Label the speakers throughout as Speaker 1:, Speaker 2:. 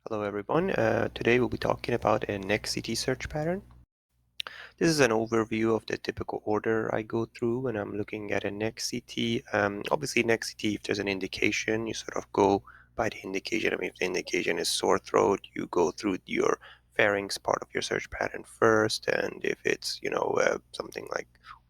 Speaker 1: Hello everyone. Today we'll be talking about a neck CT search pattern. This is an overview of the typical order I go through when I'm looking at a neck CT. Obviously, neck CT, if there's an indication, you sort of go by the indication. I mean, if the indication is sore throat, you go through your pharynx part of your search pattern first, and if it's something like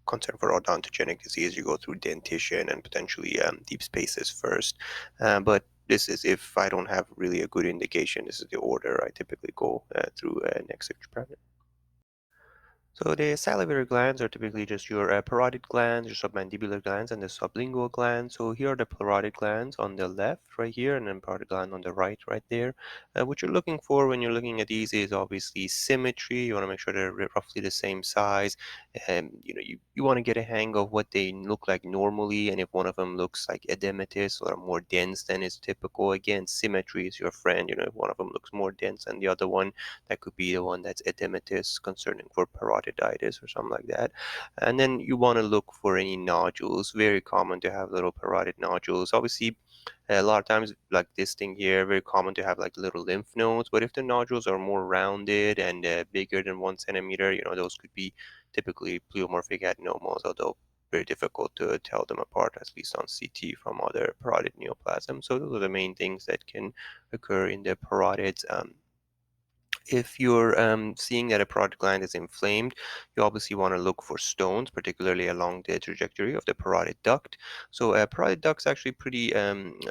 Speaker 1: concern for odontogenic disease, you go through dentition and potentially deep spaces first. But this is if I don't have really a good indication. This is the order I typically go through a neck search pattern. So the salivary glands are typically just your parotid glands, your submandibular glands, and the sublingual glands. So here are the parotid glands on the left, right here, and then parotid gland on the right there. What you're looking for when you're looking at these is obviously symmetry. You want to make sure they're roughly the same size. And you want to get a hang of what they look like normally, and if one of them looks like edematous or more dense than is typical, again, symmetry is your friend. If one of them looks more dense than the other one, that could be the one that's edematous, concerning for parotiditis or something like that. And then you want to look for any nodules. Very common to have little parotid nodules. Obviously, a lot of times, like this thing here, very common to have like little lymph nodes. But if the nodules are more rounded and bigger than 1 centimeter, those could be typically pleomorphic adenomas, although very difficult to tell them apart, at least on CT, from other parotid neoplasms. So those are the main things that can occur in the parotids. If you're seeing that a parotid gland is inflamed, you obviously want to look for stones, particularly along the trajectory of the parotid duct. So parotid duct's actually pretty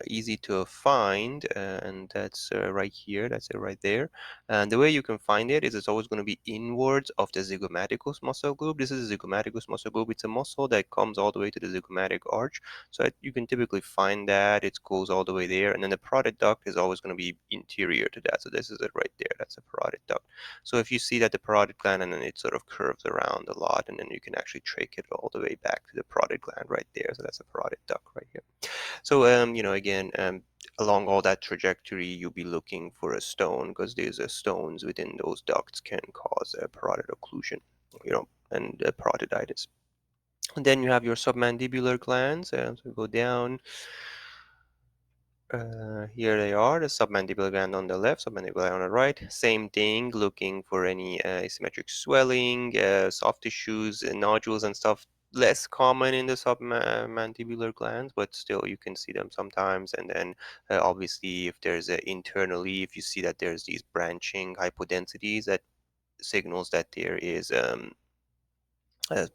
Speaker 1: easy to find, and that's right here. That's it right there. And the way you can find it is it's always going to be inwards of the zygomaticus muscle group. This is the zygomaticus muscle group. It's a muscle that comes all the way to the zygomatic arch. So you can typically find that. It goes all the way there. And then the parotid duct is always going to be interior to that. So this is it right there. That's a parotid duct. So if you see that the parotid gland and then it sort of curves around a lot, and then you can actually trace it all the way back to the parotid gland right there. So that's a parotid duct right here. So again, along all that trajectory, you'll be looking for a stone because there's stones within those ducts can cause a parotid occlusion, and parotiditis. And then you have your submandibular glands. So go down. Here they are, the submandibular gland on the left, submandibular gland on the right. Same thing, looking for any asymmetric swelling, soft tissues, nodules and stuff. Less common in the submandibular glands, but still you can see them sometimes. And then obviously if there's internally, if you see that there's these branching hypodensities, that signals that there is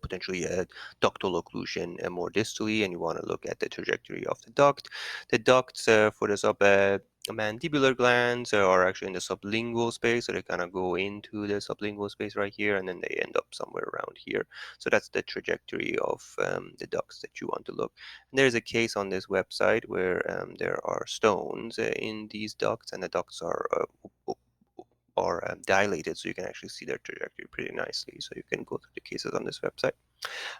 Speaker 1: potentially a ductal occlusion more distally, and you want to look at the trajectory of the duct. The ducts for the submandibular glands are actually in the sublingual space, so they kind of go into the sublingual space right here, and then they end up somewhere around here. So that's the trajectory of the ducts that you want to look. And there's a case on this website where there are stones in these ducts, and the ducts are dilated, so you can actually see their trajectory pretty nicely. So you can go through the cases on this website.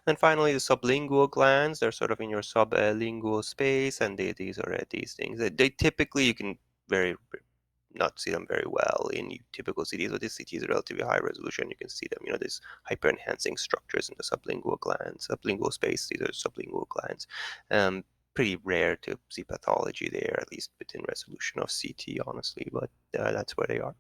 Speaker 1: And finally, the sublingual glands, they're sort of in your sublingual space, and these are these things. They typically, you can very not see them very well in typical CTs, but this CT is relatively high resolution. You can see them, these hyper-enhancing structures in the sublingual glands, sublingual space. These are sublingual glands. Pretty rare to see pathology there, at least within resolution of CT, honestly, but that's where they are.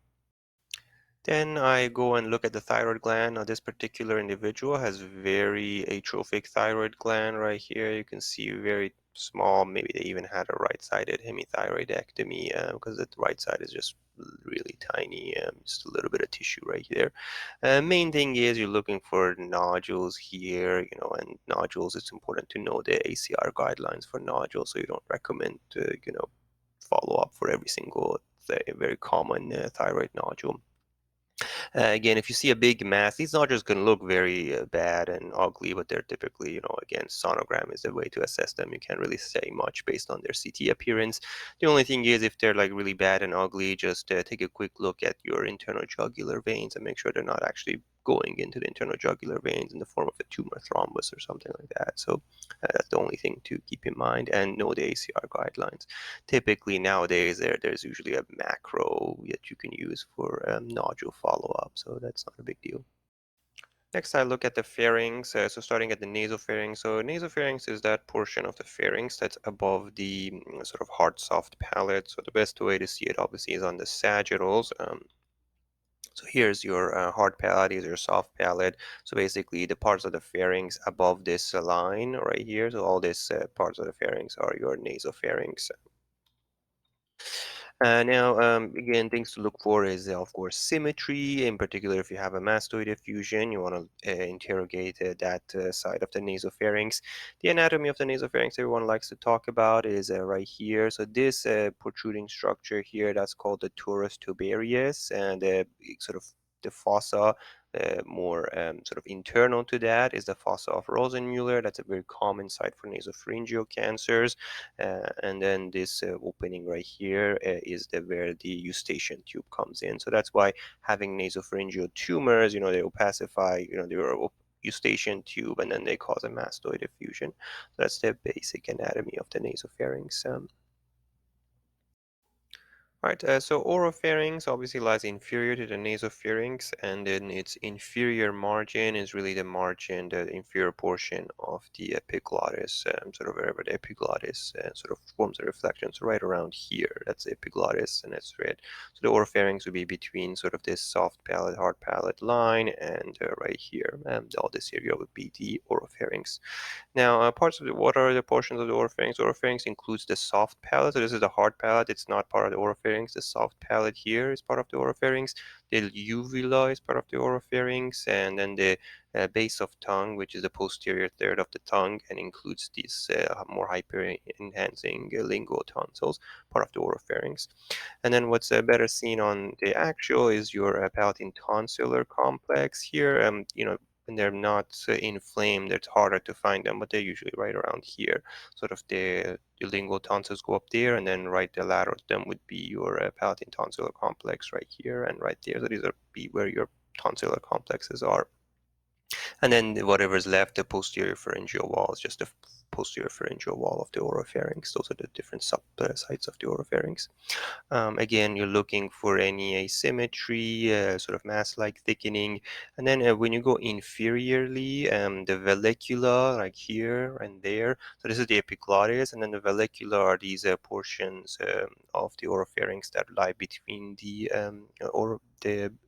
Speaker 1: Then I go and look at the thyroid gland. Now, this particular individual has very atrophic thyroid gland right here. You can see very small. Maybe they even had a right-sided hemithyroidectomy because the right side is just really tiny, just a little bit of tissue right there. Main thing is you're looking for nodules here, and nodules, it's important to know the ACR guidelines for nodules, so you don't recommend to, follow up for every single, very common thyroid nodule. Again, if you see a big mass, these nodules can look very bad and ugly, but they're typically, again, sonogram is the way to assess them. You can't really say much based on their CT appearance. The only thing is, if they're like really bad and ugly, just take a quick look at your internal jugular veins and make sure they're not actually going into the internal jugular veins in the form of a tumor thrombus or something like that. So that's the only thing to keep in mind, and know the ACR guidelines. Typically nowadays there's usually a macro that you can use for nodule follow-up, so that's not a big deal. Next, I look at the pharynx. So starting at the nasopharynx. So nasopharynx is that portion of the pharynx that's above the sort of hard, soft palate. So the best way to see it, obviously, is on the sagittals. So here's your hard palate, here's your soft palate. So basically, the parts of the pharynx above this line right here. So all these parts of the pharynx are your nasopharynx. Now, again, things to look for is, of course, symmetry. In particular, if you have a mastoid effusion, you want to interrogate that side of the nasopharynx. The anatomy of the nasopharynx everyone likes to talk about is right here. So this protruding structure here, that's called the turrus tubarius, and sort of the fossa more sort of internal to that is the fossa of Rosenmuller. That's a very common site for nasopharyngeal cancers. And then this opening right here is where the eustachian tube comes in. So that's why having nasopharyngeal tumors, they opacify, their eustachian tube, and then they cause a mastoid effusion. So that's the basic anatomy of the nasopharynx. Right, so oropharynx obviously lies inferior to the nasopharynx, and then its inferior margin is really the margin, the inferior portion of the epiglottis, sort of wherever the epiglottis sort of forms a reflection. So right around here, that's the epiglottis, and that's red. So the oropharynx would be between sort of this soft palate, hard palate line, and right here, all this area would be the oropharynx. Now, what are the portions of the oropharynx? Oropharynx includes the soft palate. So this is the hard palate. It's not part of the oropharynx. The soft palate here is part of the oropharynx. The uvula is part of the oropharynx, and then the base of tongue, which is the posterior third of the tongue, and includes these more hyper-enhancing lingual tonsils, part of the oropharynx. And then what's better seen on the actual is your palatine tonsillar complex here. When they're not inflamed, it's harder to find them, but they're usually right around here. Sort of the lingual tonsils go up there, and then right lateral to them would be your palatine tonsillar complex right here and right there. So these are be where your tonsillar complexes are. And then whatever's left, the posterior pharyngeal wall is just the posterior pharyngeal wall of the oropharynx. Those are the different subsites of the oropharynx. Again, you're looking for any asymmetry, sort of mass-like thickening. And then when you go inferiorly, the vallecula, like here and there. So this is the epiglottis, and then the vallecula are these portions of the oropharynx that lie between the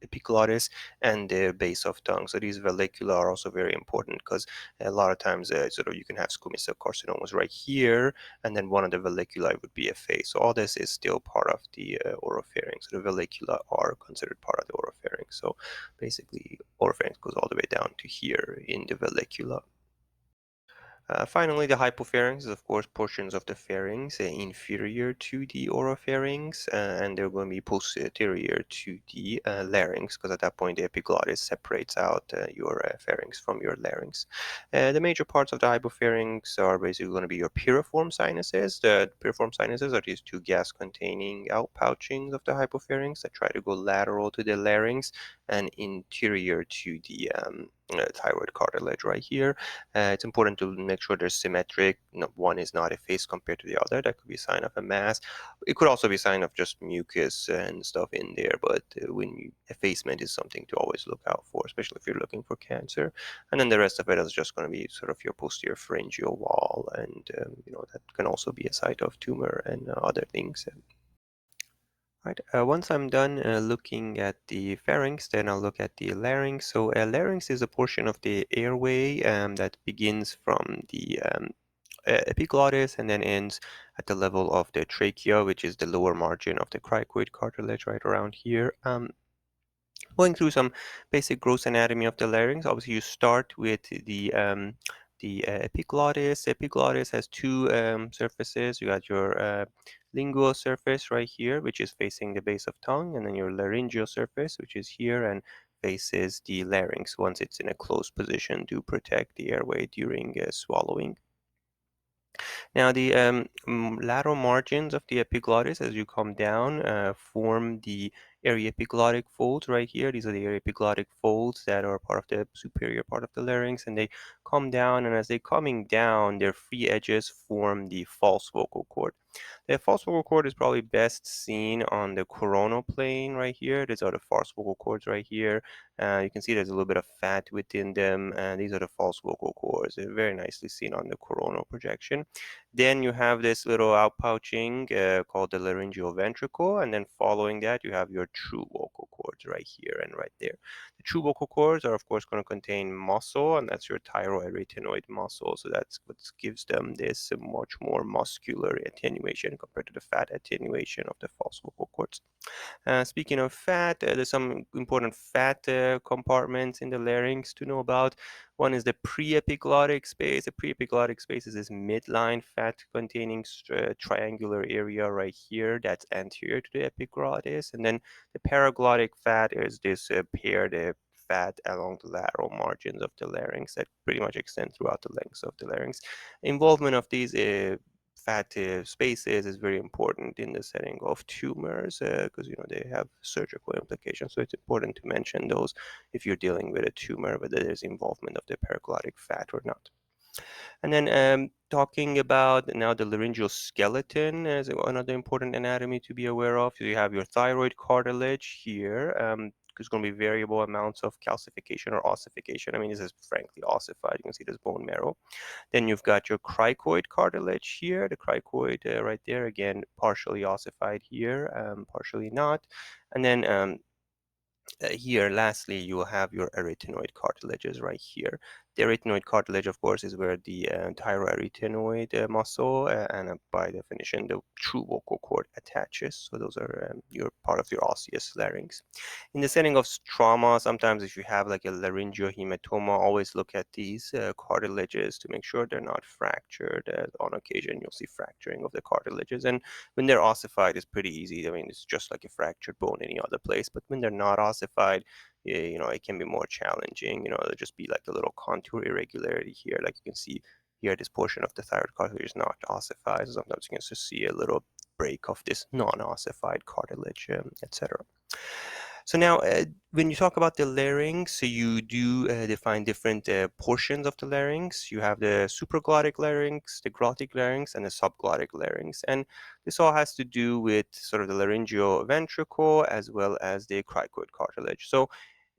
Speaker 1: epiglottis and the base of tongue. So these vallecula are also very important because a lot of times sort of you can have squamous cell carcinomas right here, and then one of the valleculi would be a face. So all this is still part of the oropharynx. So the vallecula are considered part of the oropharynx. So basically, oropharynx goes all the way down to here in the vallecula. Finally, the hypopharynx is, of course, portions of the pharynx inferior to the oropharynx, and they're going to be posterior to the larynx, because at that point the epiglottis separates out your pharynx from your larynx. The major parts of the hypopharynx are basically going to be your piriform sinuses. The piriform sinuses are these two gas-containing outpouchings of the hypopharynx that try to go lateral to the larynx and interior to the thyroid cartilage right here. It's important to make sure they're symmetric. One is not effaced compared to the other. That could be a sign of a mass. It could also be a sign of just mucus and stuff in there, but effacement is something to always look out for, especially if you're looking for cancer. And then the rest of it is just going to be sort of your posterior pharyngeal wall, and that can also be a site of tumor and other things. Right. Once I'm done looking at the pharynx, then I'll look at the larynx. So larynx is a portion of the airway that begins from the epiglottis and then ends at the level of the trachea, which is the lower margin of the cricoid cartilage right around here. Going through some basic gross anatomy of the larynx. Obviously, you start with the epiglottis. The epiglottis has two surfaces. You got your lingual surface right here, which is facing the base of tongue, and then your laryngeal surface, which is here and faces the larynx once it's in a closed position to protect the airway during swallowing. Now, the lateral margins of the epiglottis, as you come down, form the epiglottic folds right here. These are the epiglottic folds that are part of the superior part of the larynx, and they come down, and as they're coming down, their free edges form the false vocal cord. The false vocal cord is probably best seen on the coronal plane right here. These are the false vocal cords right here. You can see there's a little bit of fat within them, and these are the false vocal cords. They're very nicely seen on the coronal projection. Then you have this little outpouching called the laryngeal ventricle, and then following that you have your true vocal cords right here and right there. The true vocal cords are of course going to contain muscle, and that's your thyroid retinoid muscle. So that's what gives them this much more muscular attenuation compared to the fat attenuation of the false vocal cords. Speaking of fat, there's some important fat compartments in the larynx to know about. One is the preepiglottic space. The preepiglottic space is this midline fat-containing triangular area right here that's anterior to the epiglottis. And then the paraglottic fat is this paired fat along the lateral margins of the larynx that pretty much extend throughout the length of the larynx. Involvement of these fat spaces is very important in the setting of tumors because they have surgical implications. So it's important to mention those if you're dealing with a tumor, whether there's involvement of the paraglottic fat or not. And then talking about now the laryngeal skeleton is another important anatomy to be aware of. So you have your thyroid cartilage here. There's going to be variable amounts of calcification or ossification. I mean, this is frankly ossified. You can see this bone marrow. Then you've got your cricoid cartilage here, the cricoid right there, again, partially ossified here, partially not. And then here, lastly, you will have your arytenoid cartilages right here. The arytenoid cartilage, of course, is where the thyroarytenoid muscle and by definition, the true vocal cord attaches. So those are your part of your osseous larynx. In the setting of trauma, sometimes if you have like a laryngeal hematoma, always look at these cartilages to make sure they're not fractured. On occasion, you'll see fracturing of the cartilages. And when they're ossified, it's pretty easy. I mean, it's just like a fractured bone any other place. But when they're not ossified, it can be more challenging. There'll just be like a little contour irregularity here. Like you can see here, this portion of the thyroid cartilage is not ossified. So sometimes you can just see a little break of this non-ossified cartilage, etc. So now, when you talk about the larynx, so you do define different portions of the larynx. You have the supraglottic larynx, the glottic larynx, and the subglottic larynx. And this all has to do with sort of the laryngeal ventricle as well as the cricoid cartilage. So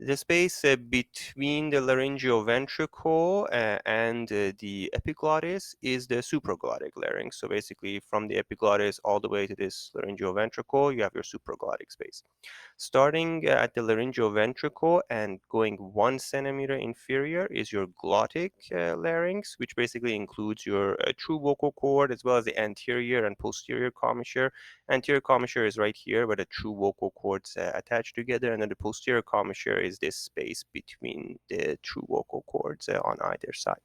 Speaker 1: the space between the laryngeal ventricle and the epiglottis is the supraglottic larynx. So basically, from the epiglottis all the way to this laryngeal ventricle, you have your supraglottic space. Starting at the laryngeal ventricle and going 1 centimeter inferior is your glottic larynx, which basically includes your true vocal cord as well as the anterior and posterior commissure. Anterior commissure is right here where the true vocal cords attach together, and then the posterior commissure is this space between the true vocal cords on either side.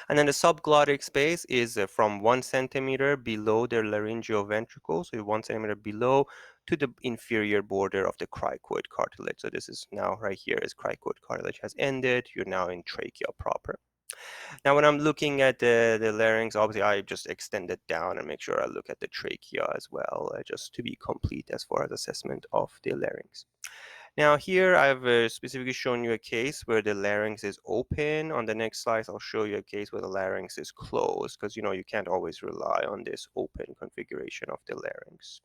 Speaker 1: And then the subglottic space is from 1 centimeter below the laryngeal ventricle, so 1 centimeter below, to the inferior border of the cricoid cartilage. So this is now right here as cricoid cartilage has ended. You're now in trachea proper. Now, when I'm looking at the larynx, obviously I just extend it down and make sure I look at the trachea as well, just to be complete as far as assessment of the larynx. Now here I've specifically shown you a case where the larynx is open. On the next slide, I'll show you a case where the larynx is closed because you can't always rely on this open configuration of the larynx.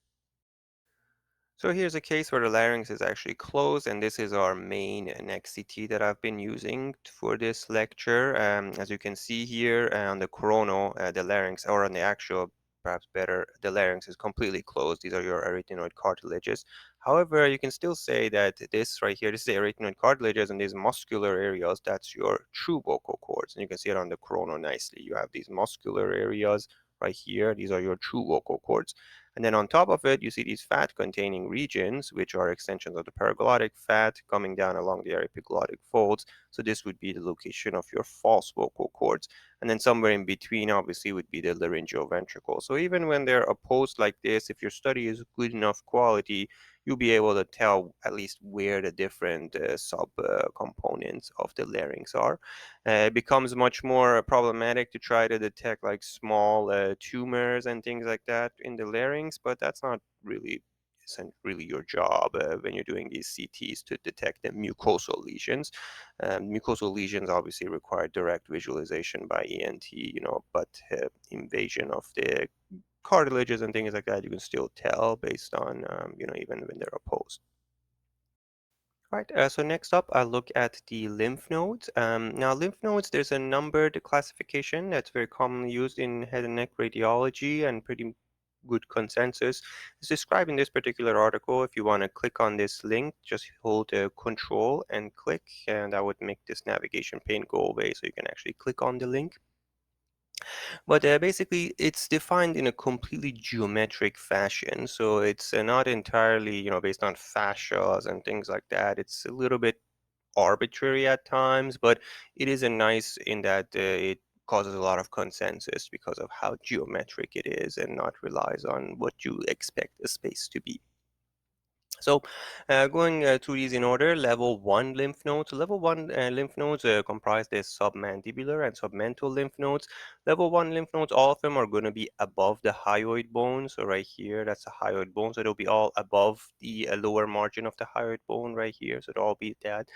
Speaker 1: So here's a case where the larynx is actually closed, and this is our main neck CT that I've been using for this lecture. As you can see here on the coronal, the larynx, or on the actual, perhaps better, the larynx is completely closed. These are your arytenoid cartilages. However, you can still say that this right here, this is the arytenoid cartilages, and these muscular areas, that's your true vocal cords. And you can see it on the coronal nicely. You have these muscular areas right here. These are your true vocal cords. And then on top of it, you see these fat-containing regions, which are extensions of the paraglottic fat coming down along the epiglottic folds. So this would be the location of your false vocal cords. And then somewhere in between, obviously, would be the laryngeal ventricle. So even when they're opposed like this, if your study is good enough quality, you'll be able to tell at least where the different sub-components of the larynx are. It becomes much more problematic to try to detect like small tumors and things like that in the larynx, but that's not really isn't really your job when you're doing these CTs to detect the mucosal lesions. Mucosal lesions obviously require direct visualization by ENT, but invasion of the cartilages and things like that, you can still tell based on, even when they're opposed. Right, so next up, I'll look at the lymph nodes. Now, lymph nodes, there's a numbered classification that's very commonly used in head and neck radiology and pretty good consensus. It's described in this particular article. If you want to click on this link, just hold Control and click, and that would make this navigation pane go away so you can actually click on the link. But basically, it's defined in a completely geometric fashion. So it's not entirely, based on fascias and things like that. It's a little bit arbitrary at times, but it is a nice in that it causes a lot of consensus because of how geometric it is and not relies on what you expect a space to be. So, going through these in order, level 1 lymph nodes. So level 1 lymph nodes comprise the submandibular and submental lymph nodes. Level 1 lymph nodes, all of them are going to be above the hyoid bone. So right here, that's the hyoid bone. So it'll be all above the lower margin of the hyoid bone right here. So it'll all be that.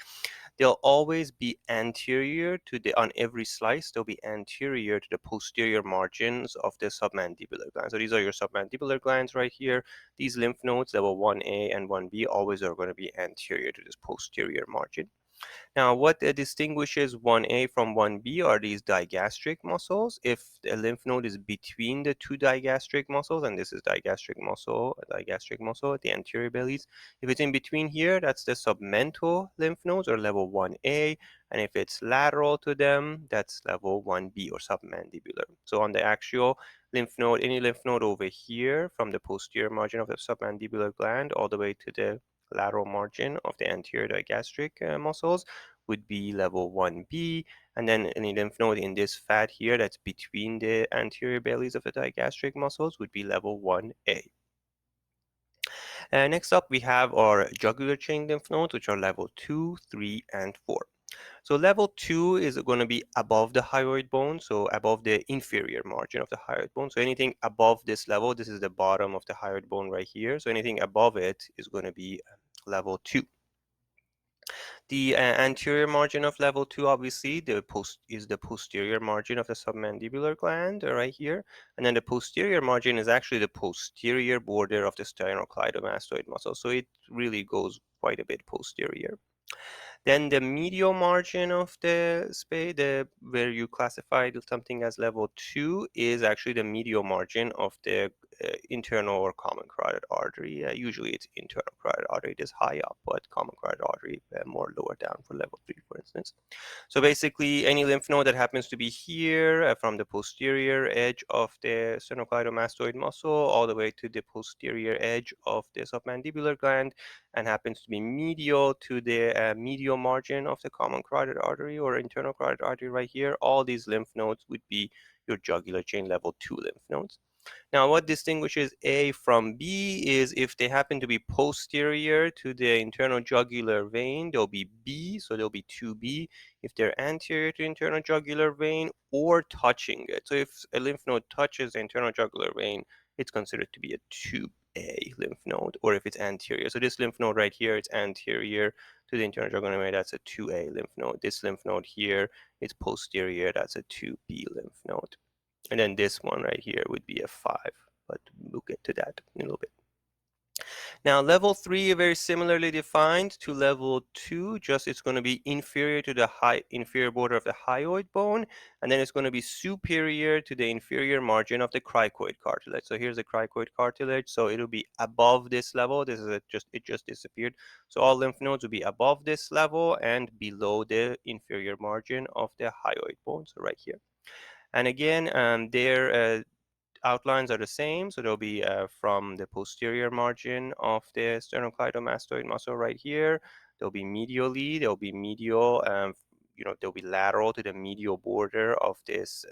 Speaker 1: They'll always be anterior to on every slice, they'll be anterior to the posterior margins of the submandibular glands. So these are your submandibular glands right here. These lymph nodes, level 1A and 1B, always are going to be anterior to this posterior margin. Now, what distinguishes 1A from 1B are these digastric muscles. If a lymph node is between the two digastric muscles, and this is digastric muscle at the anterior bellies, if it's in between here, that's the submental lymph nodes or level 1A, and if it's lateral to them, that's level 1B or submandibular. So on the axial lymph node, any lymph node over here from the posterior margin of the submandibular gland all the way to the lateral margin of the anterior digastric muscles would be level 1B, and then any lymph node in this fat here that's between the anterior bellies of the digastric muscles would be level 1A. Next up, we have our jugular chain lymph nodes, which are level 2, 3, and 4. So level 2 is going to be above the hyoid bone, so above the inferior margin of the hyoid bone. So anything above this level, this is the bottom of the hyoid bone right here. So anything above it is going to be level 2. The anterior margin of level 2, obviously, is the posterior margin of the submandibular gland right here. And then the posterior margin is actually the posterior border of the sternocleidomastoid muscle. So it really goes quite a bit posterior. Then the medial margin of the spade, where you classified something as level 2, is actually the medial margin of the internal or common carotid artery. Usually it's internal carotid artery, it is high up, but common carotid artery more lower down for level 3, for instance. So basically, any lymph node that happens to be here from the posterior edge of the sternocleidomastoid muscle all the way to the posterior edge of the submandibular gland and happens to be medial to the medial margin of the common carotid artery or internal carotid artery right here, all these lymph nodes would be your jugular chain level 2 lymph nodes. Now, what distinguishes A from B is if they happen to be posterior to the internal jugular vein, they'll be B, so they'll be 2B. If they're anterior to internal jugular vein or touching it. So if a lymph node touches the internal jugular vein, it's considered to be a 2A lymph node, or if it's anterior. So this lymph node right here, it's anterior to the internal jugular vein, that's a 2A lymph node. This lymph node here, it's posterior, that's a 2B lymph node. And then this one right here would be a 5, but we'll get to that in a little bit. Now, level 3 very similarly defined to level 2, just it's going to be inferior to the inferior border of the hyoid bone, and then it's going to be superior to the inferior margin of the cricoid cartilage. So here's the cricoid cartilage, so it'll be above this level. This is it just disappeared. So all lymph nodes will be above this level and below the inferior margin of the hyoid bone, so right here. And again, their outlines are the same. So they'll be from the posterior margin of the sternocleidomastoid muscle right here. They'll be medially. They'll be medial. They'll be lateral to the medial border of this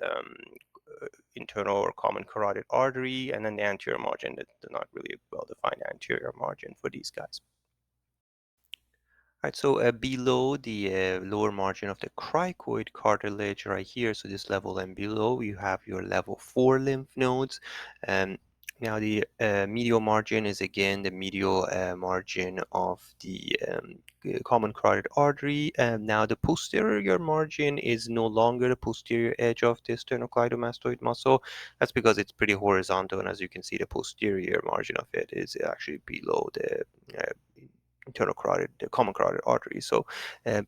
Speaker 1: internal or common carotid artery, and then the anterior margin. That's not really a well-defined anterior margin for these guys. Right, so below the lower margin of the cricoid cartilage right here, so this level and below, you have your level 4 lymph nodes. Now the medial margin is again the medial margin of the common carotid artery. Now the posterior margin is no longer the posterior edge of the sternocleidomastoid muscle. That's because it's pretty horizontal, and as you can see, the posterior margin of it is actually below the internal carotid, the common carotid artery. So uh,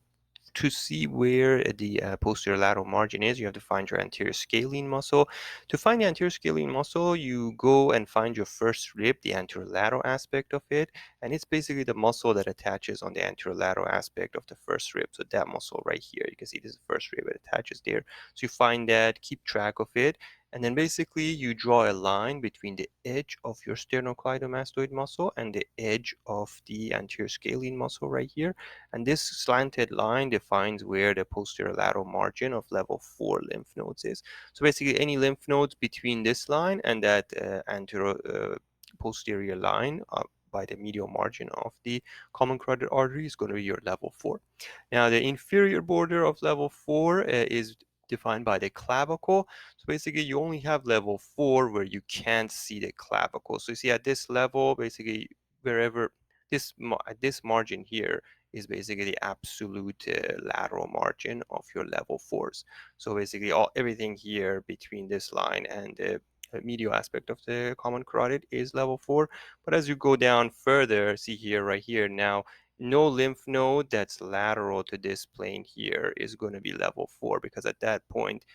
Speaker 1: to see where the posterior lateral margin is, you have to find your anterior scalene muscle. To find the anterior scalene muscle, you go and find your first rib, the anterolateral aspect of it, and it's basically the muscle that attaches on the anterolateral aspect of the first rib. So that muscle right here, you can see this is the first rib, it attaches there. So you find that, keep track of it, and then basically you draw a line between the edge of your sternocleidomastoid muscle and the edge of the anterior scalene muscle right here. And this slanted line defines where the posterior lateral margin of level 4 lymph nodes is. So basically any lymph nodes between this line and that posterior line by the medial margin of the common carotid artery is going to be your level 4. Now the inferior border of level 4 is defined by the clavicle. So basically you only have level 4 where you can't see the clavicle. So you see at this level, basically wherever this margin here is basically the absolute lateral margin of your level 4s. So basically everything here between this line and the medial aspect of the common carotid is level 4. But as you go down further, see here, right here, now no lymph node that's lateral to this plane here is going to be level 4, because at that point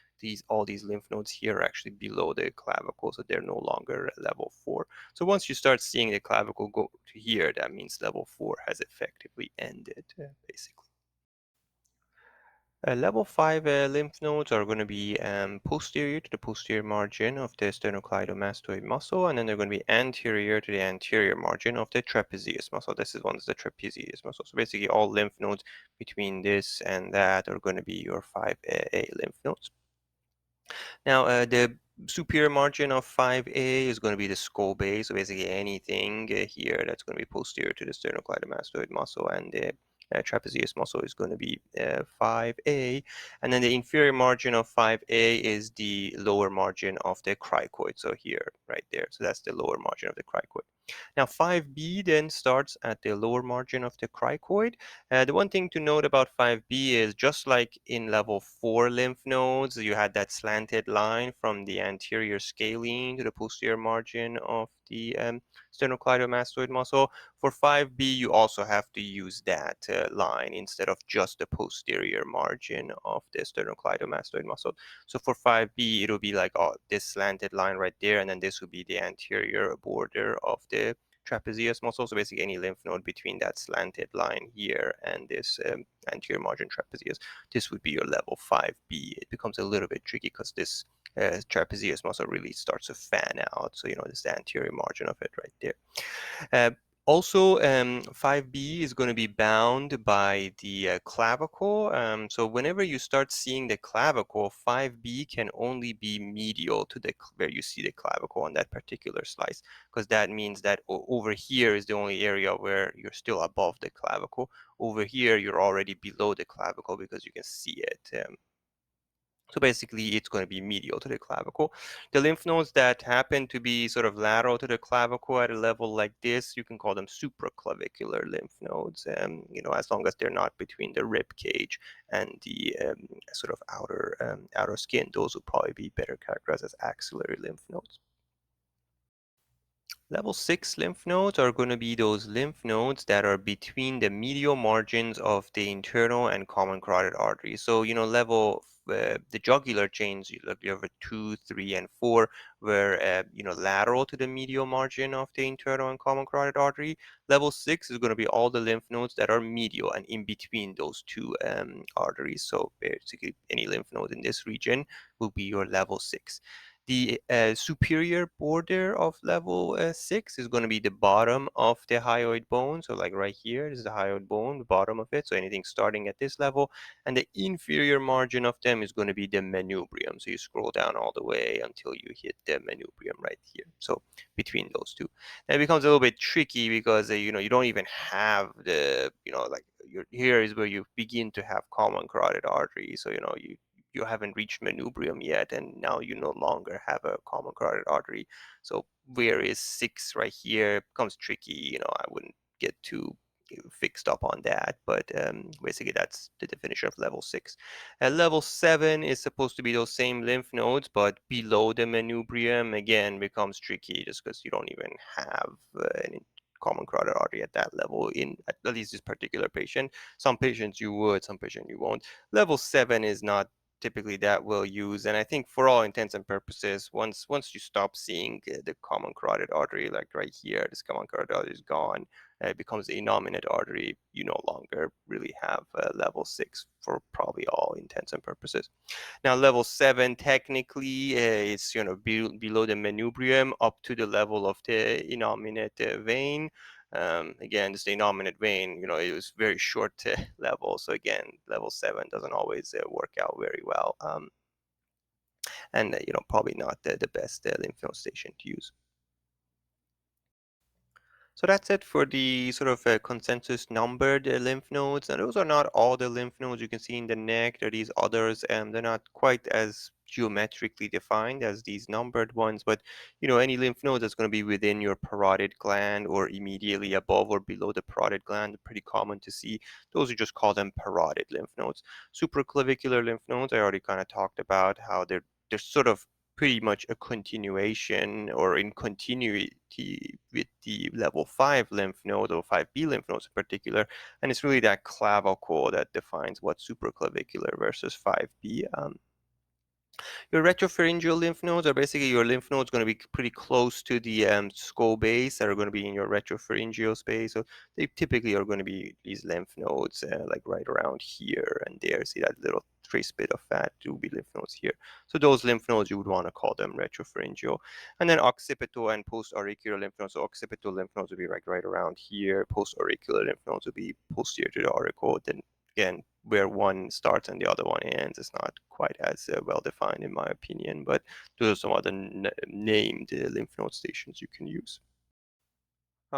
Speaker 1: all these lymph nodes here are actually below the clavicle, so they're no longer level 4. So once you start seeing the clavicle go to here, that means level 4 has effectively ended, basically. Level 5 lymph nodes are going to be posterior to the posterior margin of the sternocleidomastoid muscle, and then they're going to be anterior to the anterior margin of the trapezius muscle. This is one is the trapezius muscle. So basically all lymph nodes between this and that are going to be your 5A lymph nodes. Now, the superior margin of 5A is going to be the skull base, so basically anything here that's going to be posterior to the sternocleidomastoid muscle, and the trapezius muscle is going to be 5A. And then the inferior margin of 5A is the lower margin of the cricoid, so here, right there. So that's the lower margin of the cricoid. Now 5B then starts at the lower margin of the cricoid. The one thing to note about 5B is just like in level 4 lymph nodes, you had that slanted line from the anterior scalene to the posterior margin of the sternocleidomastoid muscle. For 5B, you also have to use that line instead of just the posterior margin of the sternocleidomastoid muscle. So for 5B, it'll be like this slanted line right there, and then this would be the anterior border of the trapezius muscle. So basically any lymph node between that slanted line here and this anterior margin trapezius, this would be your level 5B. It becomes a little bit tricky because this trapezius muscle really starts to fan out. So, this is the anterior margin of it right there. Also, 5B is going to be bound by the clavicle. So whenever you start seeing the clavicle, 5B can only be medial to where you see the clavicle on that particular slice, because that means that over here is the only area where you're still above the clavicle. Over here, you're already below the clavicle because you can see it. So basically, it's going to be medial to the clavicle. The lymph nodes that happen to be sort of lateral to the clavicle at a level like this, you can call them supraclavicular lymph nodes. As long as they're not between the rib cage and the sort of outer skin, those will probably be better characterized as axillary lymph nodes. Level 6 lymph nodes are going to be those lymph nodes that are between the medial margins of the internal and common carotid arteries. So, the jugular chains, you have a 2, 3, and 4, were, lateral to the medial margin of the internal and common carotid artery. Level 6 is going to be all the lymph nodes that are medial and in between those two arteries. So basically, any lymph node in this region will be your level 6. The superior border of level 6 is going to be the bottom of the hyoid bone. So like right here, this is the hyoid bone, the bottom of it. So anything starting at this level. And the inferior margin of them is going to be the manubrium. So you scroll down all the way until you hit the manubrium right here. So between those two. And it becomes a little bit tricky because, you don't even have the, here is where you begin to have common carotid artery. So, you you haven't reached manubrium yet, and now you no longer have a common carotid artery. So where is 6 right here becomes tricky. I wouldn't get too fixed up on that, but basically that's the definition of level 6. Level 7 is supposed to be those same lymph nodes, but below the manubrium. Again, becomes tricky just because you don't even have any common carotid artery at that level in at least this particular patient. Some patients you would, some patients you won't. Level 7 is not typically that well used, and I think for all intents and purposes, once you stop seeing the common carotid artery, like right here, this common carotid artery is gone, it becomes a nominate artery. You no longer really have level 6 for probably all intents and purposes. Now, level 7 technically is below the manubrium up to the level of the innominate vein. Again, this the innominate vein, it was very short level. So again, level 7 doesn't always work out very well. And probably not the best lymph node station to use. So that's it for the sort of consensus numbered lymph nodes. Now, those are not all the lymph nodes you can see in the neck. There are these others, and they're not quite as geometrically defined as these numbered ones. But any lymph node that's going to be within your parotid gland or immediately above or below the parotid gland, pretty common to see. Those we just call them parotid lymph nodes. Supraclavicular lymph nodes, I already kind of talked about how they're sort of pretty much a continuation or in continuity with the level 5 lymph node or 5B lymph nodes in particular. And it's really that clavicle that defines what's supraclavicular versus 5B. Your retropharyngeal lymph nodes are basically your lymph nodes going to be pretty close to the skull base that are going to be in your retropharyngeal space. So they typically are going to be these lymph nodes like right around here and there. See that little trace bit of fat to be lymph nodes here. So those lymph nodes, you would want to call them retropharyngeal. And then occipital and post-auricular lymph nodes. So occipital lymph nodes would be like right around here. Post-auricular lymph nodes would be posterior to the auricle. Then again, where one starts and the other one ends is not quite as well defined in my opinion, but those are some other named lymph node stations you can use.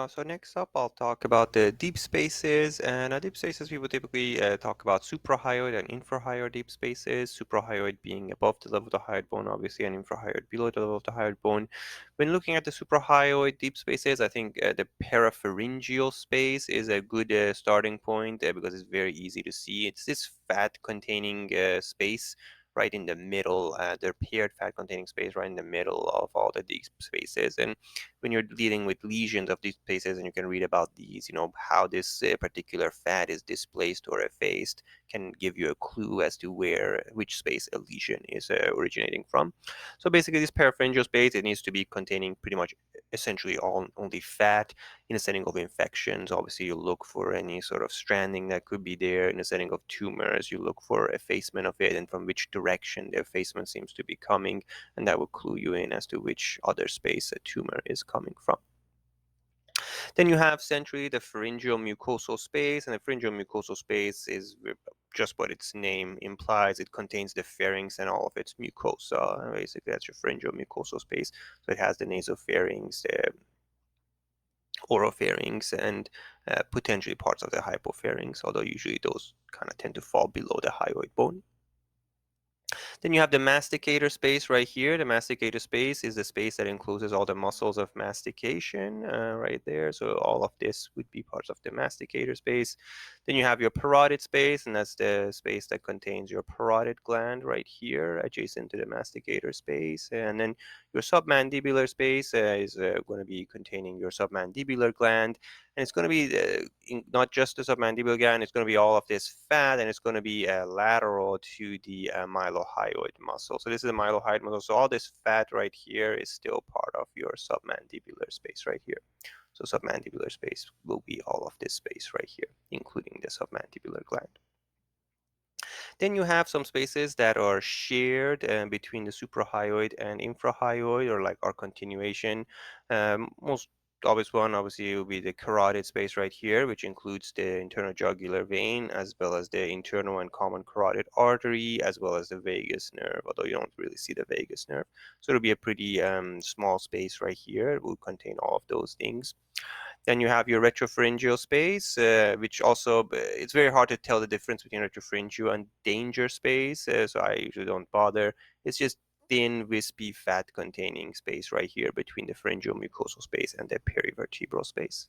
Speaker 1: So next up, I'll talk about the deep spaces. And deep spaces, we would typically talk about suprahyoid and infrahyoid deep spaces. Suprahyoid being above the level of the hyoid bone, obviously, and infrahyoid below the level of the hyoid bone. When looking at the suprahyoid deep spaces, I think the parapharyngeal space is a good starting point because it's very easy to see. It's this fat-containing space right in the middle, the paired fat-containing space right in the middle of all the deep spaces. And when you're dealing with lesions of these places and you can read about these, how this particular fat is displaced or effaced can give you a clue as to which space a lesion is originating from. So basically this parapharyngeal space, it needs to be containing pretty much essentially only fat. In a setting of infections, obviously you look for any sort of stranding that could be there. In a setting of tumors, you look for effacement of it and from which direction the effacement seems to be coming, and that will clue you in as to which other space a tumor is coming from. Then you have centrally the pharyngeal mucosal space, and the pharyngeal mucosal space is just what its name implies. It contains the pharynx and all of its mucosa. Basically, that's your pharyngeal mucosal space. So it has the nasopharynx, the oropharynx, and potentially parts of the hypopharynx, although usually those kind of tend to fall below the hyoid bone. Then you have the masticator space right here. The masticator space is the space that encloses all the muscles of mastication right there. So all of this would be parts of the masticator space. Then you have your parotid space, and that's the space that contains your parotid gland right here, adjacent to the masticator space. And then your submandibular space is going to be containing your submandibular gland. And it's going to be not just the submandibular gland, it's going to be all of this fat, and it's going to be lateral to the mylohyoid muscle. So this is the mylohyoid muscle. So all this fat right here is still part of your submandibular space right here. So submandibular space will be all of this space right here, including the submandibular gland. Then you have some spaces that are shared between the suprahyoid and infrahyoid, or like our continuation. Most obvious one, obviously, will be the carotid space right here, which includes the internal jugular vein, as well as the internal and common carotid artery, as well as the vagus nerve, although you don't really see the vagus nerve. So it'll be a pretty small space right here. It will contain all of those things. Then you have your retropharyngeal space, which also, it's very hard to tell the difference between retropharyngeal and danger space, so I usually don't bother. It's just thin, wispy, fat-containing space right here between the pharyngeal mucosal space and the perivertebral space.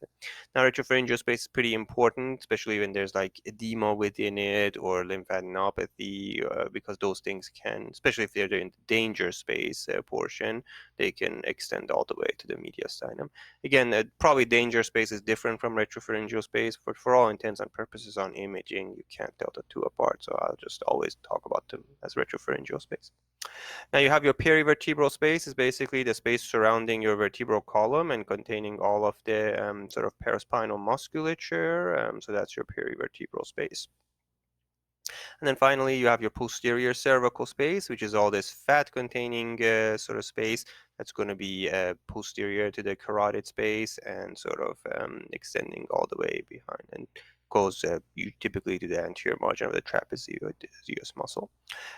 Speaker 1: Now, retropharyngeal space is pretty important, especially when there's like edema within it or lymphadenopathy, because those things can, especially if they're in the danger space portion, they can extend all the way to the mediastinum. Again, probably danger space is different from retropharyngeal space, but for all intents and purposes on imaging, you can't tell the two apart, so I'll just always talk about them as retropharyngeal space. Now you have your perivertebral space, is basically the space surrounding your vertebral column and containing all of the sort of paraspinal musculature, so that's your perivertebral space. And then finally, you have your posterior cervical space, which is all this fat-containing sort of space that's going to be posterior to the carotid space and sort of extending all the way behind and goes typically to the anterior margin of the trapezius muscle.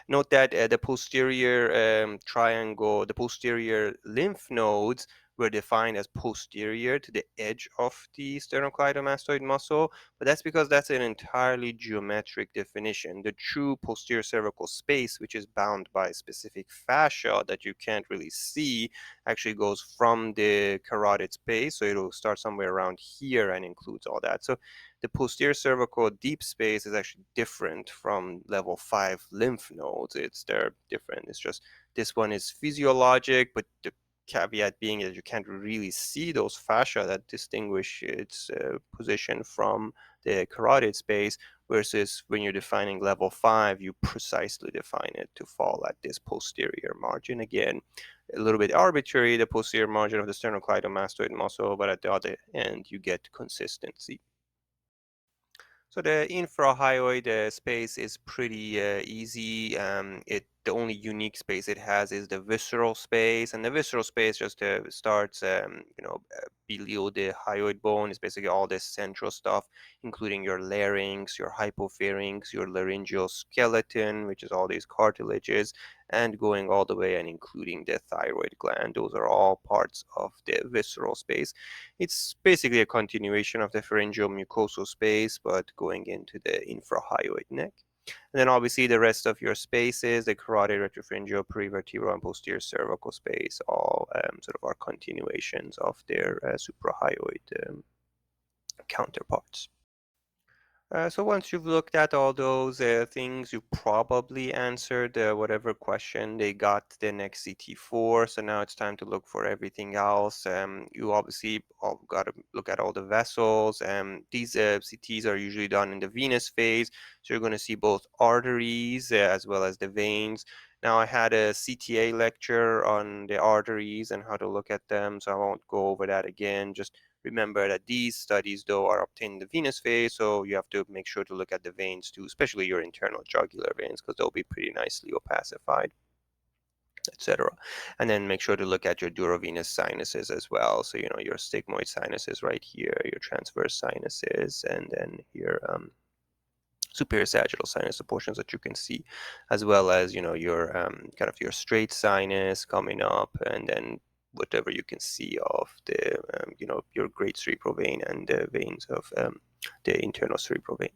Speaker 1: Note that the posterior the posterior lymph nodes were defined as posterior to the edge of the sternocleidomastoid muscle, but that's because that's an entirely geometric definition. The true posterior cervical space, which is bound by specific fascia that you can't really see, actually goes from the carotid space, so it'll start somewhere around here and includes all that. So the posterior cervical deep space is actually different from level 5 lymph nodes. They're different. It's just this one is physiologic, but the caveat being that you can't really see those fascia that distinguish its position from the carotid space, versus when you're defining level 5, you precisely define it to fall at this posterior margin. Again, a little bit arbitrary, the posterior margin of the sternocleidomastoid muscle, but at the other end, you get consistency. So the infrahyoid space is pretty easy. The only unique space it has is the visceral space, and the visceral space just starts, below the hyoid bone. Is basically all this central stuff, including your larynx, your hypopharynx, your laryngeal skeleton, which is all these cartilages, and going all the way and including the thyroid gland. Those are all parts of the visceral space. It's basically a continuation of the pharyngeal mucosal space, but going into the infrahyoid neck. And then obviously the rest of your spaces, the carotid, retropharyngeal, perivertebral, and posterior cervical space, all sort of are continuations of their suprahyoid counterparts. So once you've looked at all those things, you probably answered whatever question they got the next CT for. So now it's time to look for everything else. You obviously got to look at all the vessels. These CTs are usually done in the venous phase. So you're going to see both arteries as well as the veins. Now I had a CTA lecture on the arteries and how to look at them, so I won't go over that again. Just remember that these studies, though, are obtained in the venous phase, so you have to make sure to look at the veins too, especially your internal jugular veins, because they'll be pretty nicely opacified, etc. And then make sure to look at your durovenous sinuses as well. So, your sigmoid sinuses right here, your transverse sinuses, and then your superior sagittal sinus, the portions that you can see, as well as, your kind of your straight sinus coming up, and then whatever you can see of the, your great cerebral vein and the veins of the internal cerebral vein.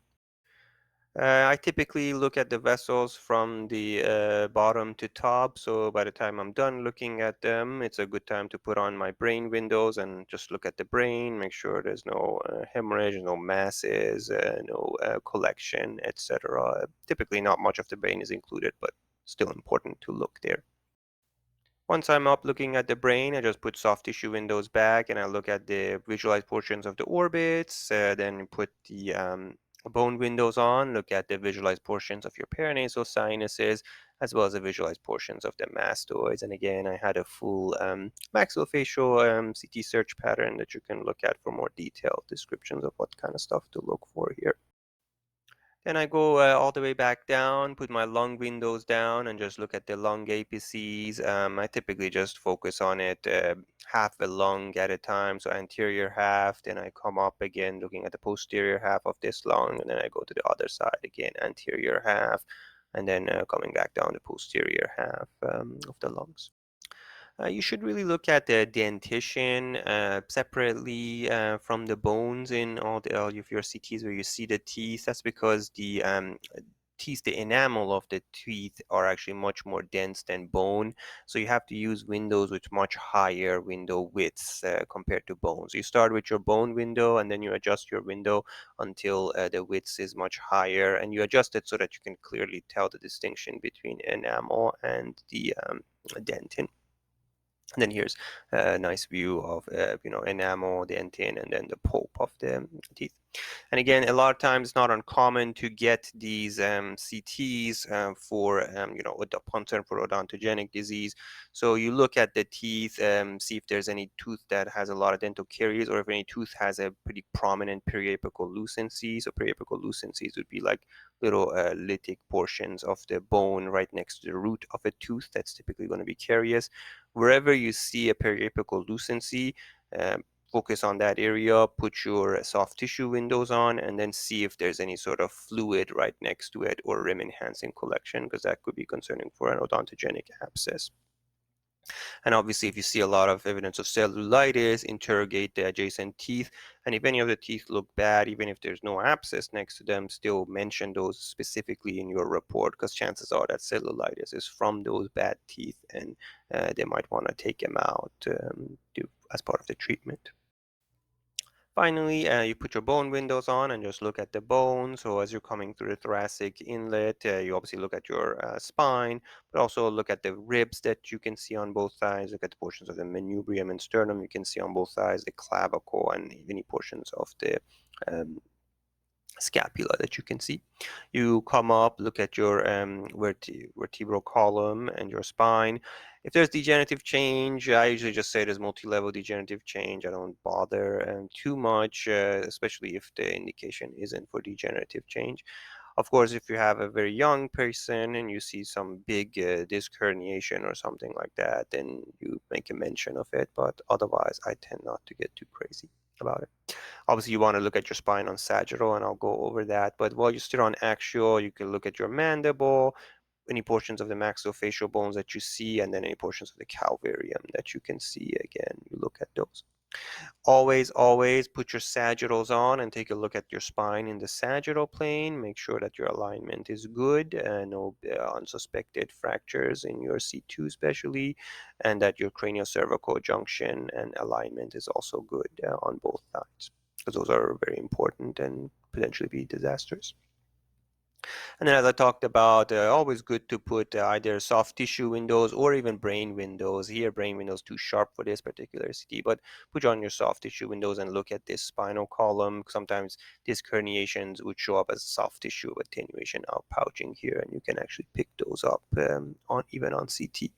Speaker 1: I typically look at the vessels from the bottom to top, so by the time I'm done looking at them, it's a good time to put on my brain windows and just look at the brain, make sure there's no hemorrhage, no masses, no collection, etc. Typically not much of the brain is included, but still important to look there. Once I'm up looking at the brain, I just put soft tissue windows back and I look at the visualized portions of the orbits, then put the bone windows on, look at the visualized portions of your paranasal sinuses, as well as the visualized portions of the mastoids. And again, I had a full maxillofacial CT search pattern that you can look at for more detailed descriptions of what kind of stuff to look for here. Then I go all the way back down, put my lung windows down, and just look at the lung apices. I typically just focus on it half a lung at a time, so anterior half. Then I come up again, looking at the posterior half of this lung, and then I go to the other side again, anterior half, and then coming back down the posterior half of the lungs. You should really look at the dentition separately from the bones in all of your CTs where you see the teeth. That's because the teeth, the enamel of the teeth are actually much more dense than bone. So you have to use windows with much higher window widths compared to bones. You start with your bone window and then you adjust your window until the width is much higher, and you adjust it so that you can clearly tell the distinction between enamel and the dentin. And then here's a nice view of enamel, dentin, and then the pulp of the teeth. And again, a lot of times it's not uncommon to get these CTs for concern for odontogenic disease. So you look at the teeth, see if there's any tooth that has a lot of dental caries, or if any tooth has a pretty prominent periapical lucency. So periapical lucencies would be like little lytic portions of the bone right next to the root of a tooth. That's typically going to be carious. Wherever you see a periapical lucency, focus on that area, put your soft tissue windows on, and then see if there's any sort of fluid right next to it or rim enhancing collection, because that could be concerning for an odontogenic abscess. And obviously, if you see a lot of evidence of cellulitis, interrogate the adjacent teeth. And if any of the teeth look bad, even if there's no abscess next to them, still mention those specifically in your report, because chances are that cellulitis is from those bad teeth, and they might want to take them out as part of the treatment. Finally, you put your bone windows on and just look at the bone. So as you're coming through the thoracic inlet, you obviously look at your spine, but also look at the ribs that you can see on both sides. Look at the portions of the manubrium and sternum you can see on both sides, the clavicle, and any portions of the um, scapula that you can see. You come up, look at your vertebral column and your spine. If there's degenerative change, I usually just say there's multi-level degenerative change. I don't bother too much, especially if the indication isn't for degenerative change. Of course, if you have a very young person and you see some big disc herniation or something like that, then you make a mention of it. But otherwise, I tend not to get too crazy about it. Obviously, you want to look at your spine on sagittal, and I'll go over that. But while you're still on axial, you can look at your mandible, any portions of the maxillofacial bones that you see, and then any portions of the calvarium that you can see. Again, you look at those. Always put your sagittals on and take a look at your spine in the sagittal plane. Make sure that your alignment is good, no unsuspected fractures in your C2 especially, and that your cranial-cervical junction and alignment is also good on both sides, because those are very important and potentially be disastrous. And then, as I talked about, always good to put either soft tissue windows or even brain windows. Here, brain windows too sharp for this particular CT, but put on your soft tissue windows and look at this spinal column. Sometimes disc herniations would show up as soft tissue attenuation outpouching here, and you can actually pick those up on even on CT.